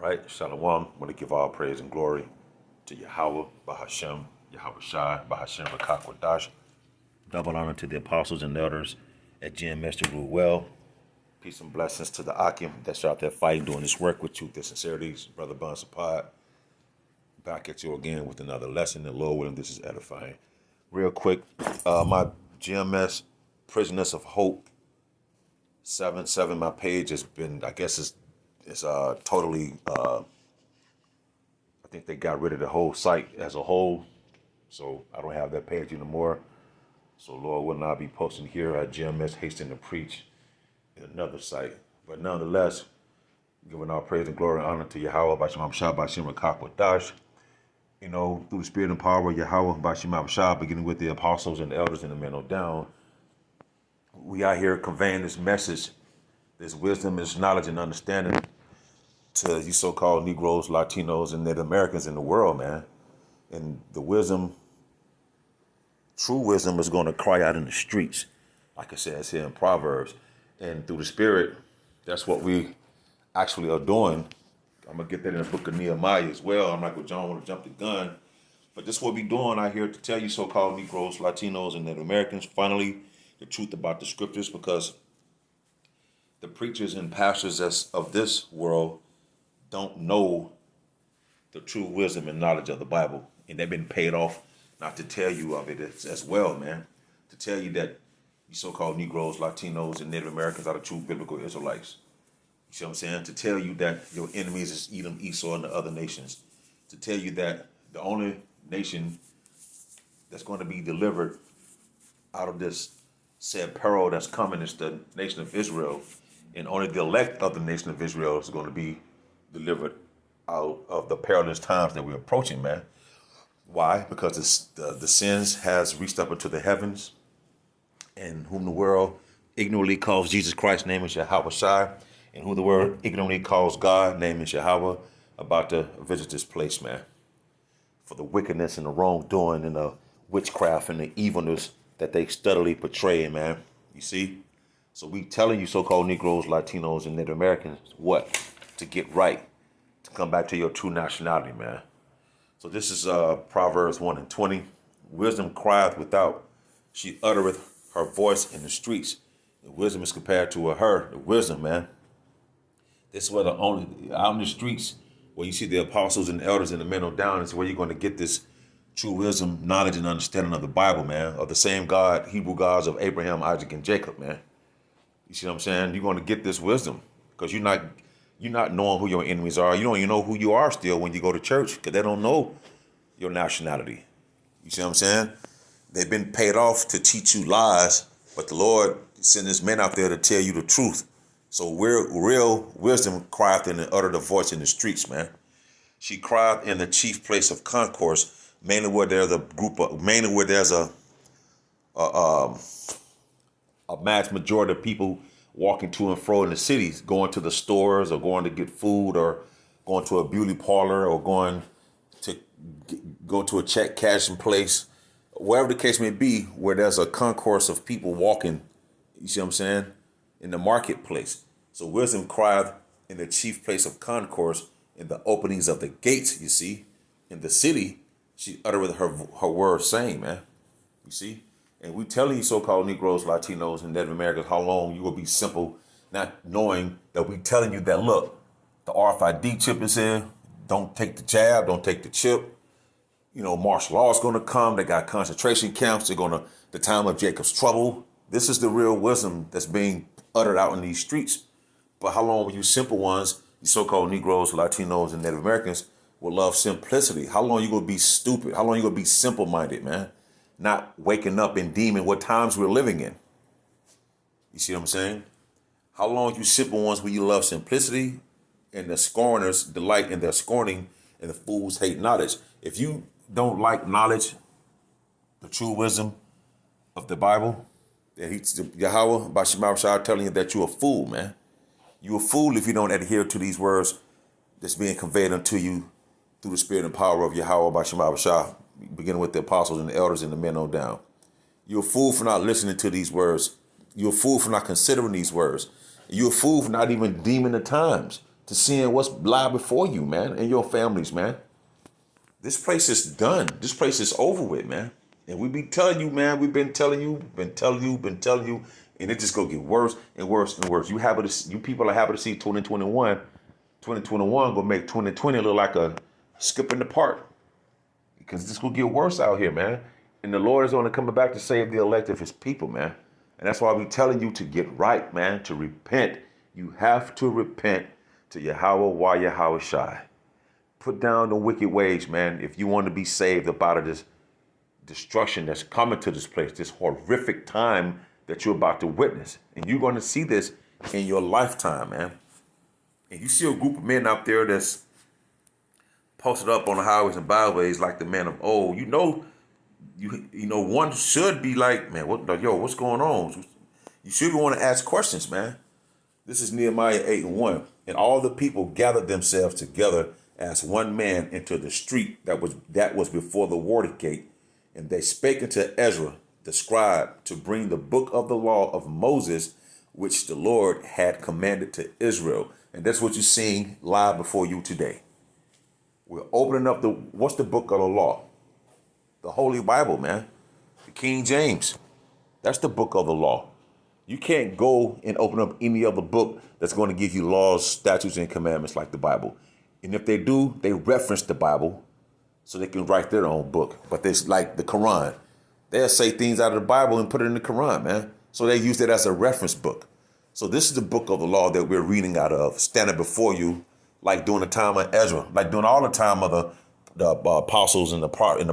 right, Shalom. I want to give all praise and glory to Yahweh, Bahashem, Yahweh Shai, Bahashem, Rakakwadash. Double honor to the apostles and elders at GMS to rule well. Peace and blessings to the Akim that's out there fighting, doing this work with truth and sincerity. Brother Bonsapad, back at you again with another lesson. The Lord willing, this is edifying. Real quick, my GMS Prisoners of Hope 7 my page has been, I guess it's totally, I think they got rid of the whole site as a whole, so I don't have that page anymore. So Lord will not be posting here at GMS Hasten to Preach in another site. But nonetheless, giving our praise and glory and honor to Yahweh, Bashim Shah, Bashim Rakakwadash. You know, through the spirit and power of Yahweh, Bashim Shah, beginning with the apostles and the elders and the men on down, we are here conveying this message, this wisdom, this knowledge and understanding to you so-called Negroes, Latinos, and Native Americans in the world, man. And the wisdom, true wisdom, is going to cry out in the streets, like it says here in Proverbs. And through the Spirit, that's what we actually are doing. I'm going to get that in the book of Nehemiah as well. I'm not going to want to jump the gun. But this is what we're doing out here to tell you so-called Negroes, Latinos, and Native Americans, finally, the truth about the scriptures, because the preachers and pastors of this world don't know the true wisdom and knowledge of the Bible. And they've been paid off not to tell you of it as well, man. To tell you that you so-called Negroes, Latinos, and Native Americans are the true biblical Israelites. You see what I'm saying? To tell you that your enemies is Edom, Esau, and the other nations. To tell you that the only nation that's going to be delivered out of this said peril that's coming is the nation of Israel. And only the elect of the nation of Israel is going to be delivered out of the perilous times that we're approaching, man. Why? Because the sins has reached up into the heavens, and whom the world ignorantly calls Jesus Christ, name is Yahweh Shai, and who the world ignorantly calls God, name is Yahweh, about to visit this place, man. For the wickedness and the wrongdoing and the witchcraft and the evilness that they steadily portray, man. You see? So we telling you so-called Negroes, Latinos, and Native Americans what? To get right. To come back to your true nationality, man. So this is Proverbs 1:20. Wisdom crieth without. She uttereth her voice in the streets. The wisdom is compared to her. The wisdom, man. This is where out in the streets, where you see the apostles and the elders and the men on down, is where you're going to get this true wisdom, knowledge, and understanding of the Bible, man. Of the same God, Hebrew gods of Abraham, Isaac, and Jacob, man. You see what I'm saying? You're going to get this wisdom because you're not knowing who your enemies are. You don't even know who you are still when you go to church because they don't know your nationality. You see what I'm saying? They've been paid off to teach you lies, but the Lord sent his men out there to tell you the truth. So real wisdom crieth and utter the voice in the streets, man. She crieth in the chief place of concourse, mainly where there's a mass majority of people walking to and fro in the cities, going to the stores or going to get food or going to a beauty parlor or going to go to a check cashing place, wherever the case may be, where there's a concourse of people walking, you see what I'm saying, in the marketplace. So wisdom crieth in the chief place of concourse, in the openings of the gates, you see, in the city, she uttereth her word saying, man, you see. And we telling you so-called Negroes, Latinos, and Native Americans how long you will be simple, not knowing that we telling you that, look, the RFID chip is here. Don't take the jab. Don't take the chip. You know, martial law is going to come. They got concentration camps. They're going to, the time of Jacob's trouble. This is the real wisdom that's being uttered out in these streets. But how long will you simple ones, you so-called Negroes, Latinos, and Native Americans, will love simplicity? How long you going to be stupid? How long you going to be simple-minded, man? Not waking up and deeming what times we're living in. You see what I'm saying? How long you simple ones will you love simplicity, and the scorners delight in their scorning, and the fools hate knowledge? If you don't like knowledge, the true wisdom of the Bible, that Yahweh, Bashim Shah, telling you that you're a fool, man. You're a fool if you don't adhere to these words that's being conveyed unto you through the spirit and power of Yahweh, Bashim Shah, beginning with the apostles and the elders and the men on down. You're a fool for not listening to these words. You're a fool for not considering these words. You're a fool for not even deeming the times. to seeing what's lie before you, man, and your families, man. This place is done. This place is over with, man. And we be telling you, man, we've been telling you, and it just gonna get worse and worse and worse. You people are happy to see 2021 gonna make 2020 look like a skip in the park. Because this will get worse out here, man. And the Lord is only coming back to save the elect of his people, man. And that's why we telling you to get right, man, to repent. You have to repent to Yahweh while Yahweh Shai. Put down the wicked ways, man, if you want to be saved up out of this destruction that's coming to this place, this horrific time that you're about to witness. And you're going to see this in your lifetime, man. And you see a group of men out there that's posted up on the highways and byways like the men of old. You know, one should be like, man, what's going on? You should want to ask questions, man. This is Nehemiah 8:1. And all the people gathered themselves together as one man into the street that was before the water gate. And they spake unto Ezra, the scribe, to bring the book of the law of Moses, which the Lord had commanded to Israel. And that's what you're seeing live before you today. We're opening up what's the book of the law? The Holy Bible, man. The King James. That's the book of the law. You can't go and open up any other book that's going to give you laws, statutes, and commandments like the Bible. And if they do, they reference the Bible so they can write their own book. But it's like the Quran. They'll say things out of the Bible and put it in the Quran, man. So they use it as a reference book. So this is the book of the law that we're reading out of, standing before you, like during the time of Ezra, like during all the time of the apostles and the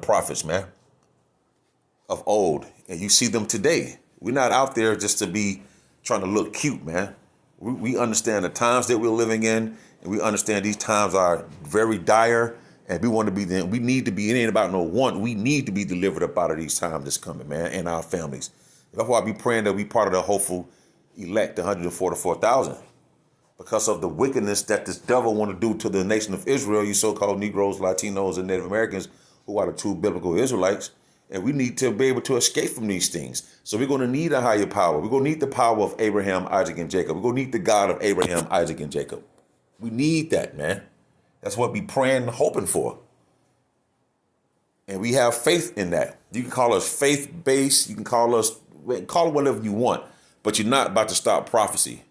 prophets, man, of old. And you see them today. We're not out there just to be trying to look cute, man. We understand the times that we're living in, and we understand these times are very dire, and we want to be there. We need to be, it ain't about no want. We need to be delivered up out of these times that's coming, man, and our families. That's why I be praying that we part of the hopeful elect, the 144,000. Because of the wickedness that this devil want to do to the nation of Israel, you so-called Negroes, Latinos, and Native Americans, who are the true biblical Israelites. And we need to be able to escape from these things. So we're going to need a higher power. We're going to need the power of Abraham, Isaac, and Jacob. We're going to need the God of Abraham, Isaac, and Jacob. We need that, man. That's what we praying and hoping for. And we have faith in that. You can call us faith-based. You can call it whatever you want. But you're not about to stop prophecy.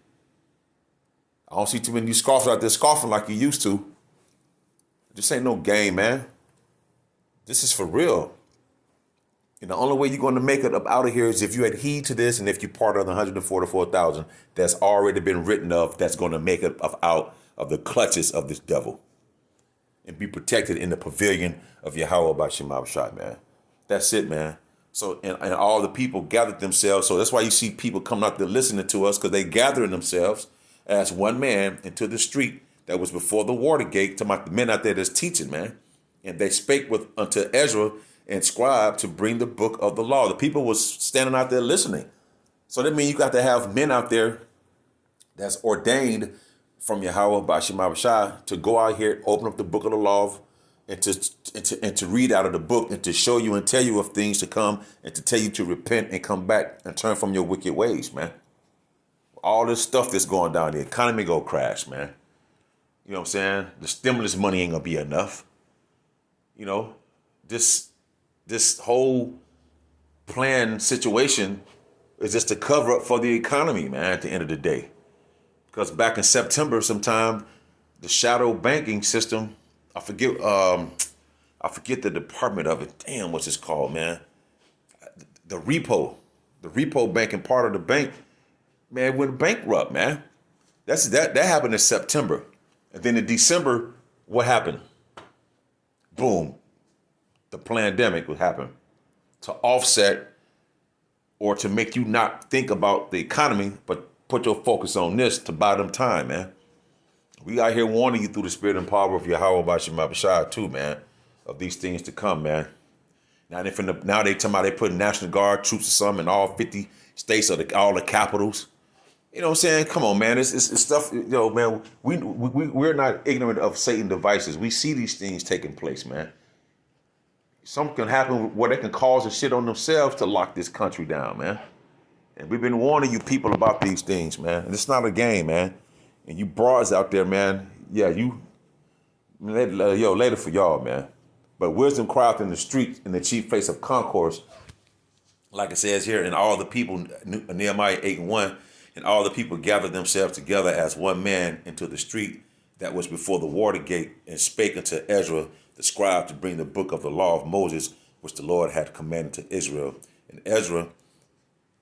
I don't see too many scoffers out there scoffing like you used to. This ain't no game, man. This is for real. And the only way you're going to make it up out of here is if you adhere to this and if you're part of the 144,000 that's already been written of, that's going to make it out of the clutches of this devil and be protected in the pavilion of Yahweh by Shema Shai, man. That's it, man. So, and all the people gathered themselves. So that's why you see people coming out there listening to us, because they gathering themselves as one man into the street that was before the water gate, talking about the men out there that's teaching, man. And they spake unto Ezra and scribe to bring the book of the law. The people was standing out there listening. So that means you got to have men out there that's ordained from Yahweh by Shema Shai to go out here, open up the book of the law, and to read out of the book and to show you and tell you of things to come and to tell you to repent and come back and turn from your wicked ways, man. All this stuff that's going down, the economy go crash, man. You know what I'm saying? The stimulus money ain't gonna be enough. You know, this whole planned situation is just a cover up for the economy, man, at the end of the day. Because back in September sometime, the shadow banking system, I forget the department of it. Damn, what's this called, man? The repo banking part of the bank, man, went bankrupt, man. That happened in September. And then in December, what happened? Boom. The pandemic would happen to offset or to make you not think about the economy, but put your focus on this to buy them time, man. We out here warning you through the spirit and power of Yahweh by Shema Shai too, man, of these things to come, man. Now they talking about they put National Guard troops or something in all 50 states or all the capitals. You know what I'm saying? Come on, man. It's stuff, you know, man. We're not ignorant of Satan's devices. We see these things taking place, man. Something can happen where they can cause a shit on themselves to lock this country down, man. And we've been warning you people about these things, man. And it's not a game, man. And you broads out there, man, yeah, later for y'all, man. But wisdom crieth in the street, in the chief place of concourse, like it says here, and all the people, Nehemiah 8:1, and all the people gathered themselves together as one man into the street that was before the water gate, and spake unto Ezra the scribe to bring the book of the law of Moses, which the Lord had commanded to Israel. And Ezra,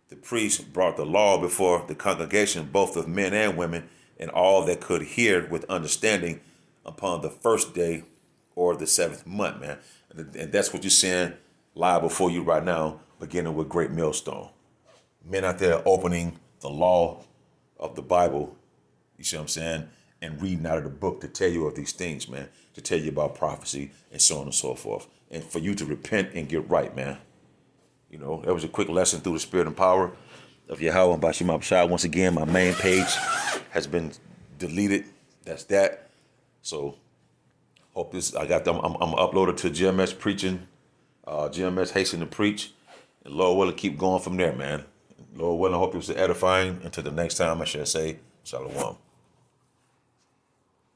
the priest, brought the law before the congregation, both of men and women, and all that could hear with understanding, upon the first day or the seventh month, man. And that's what you're seeing live before you right now, beginning with Great Millstone. Men out there opening the law of the Bible, you see what I'm saying, and reading out of the book to tell you of these things, man, to tell you about prophecy and so on and so forth. And for you to repent and get right, man. You know, that was a quick lesson through the spirit and power of Yahweh and Bashim Abshai. Once again, my main page has been deleted. That's that. So hope this, I'm uploaded to GMS preaching, GMS hasten to preach. And Lord willing, keep going from there, man. Lord willing, I hope it was edifying. Until the next time, I shall say, Shalom.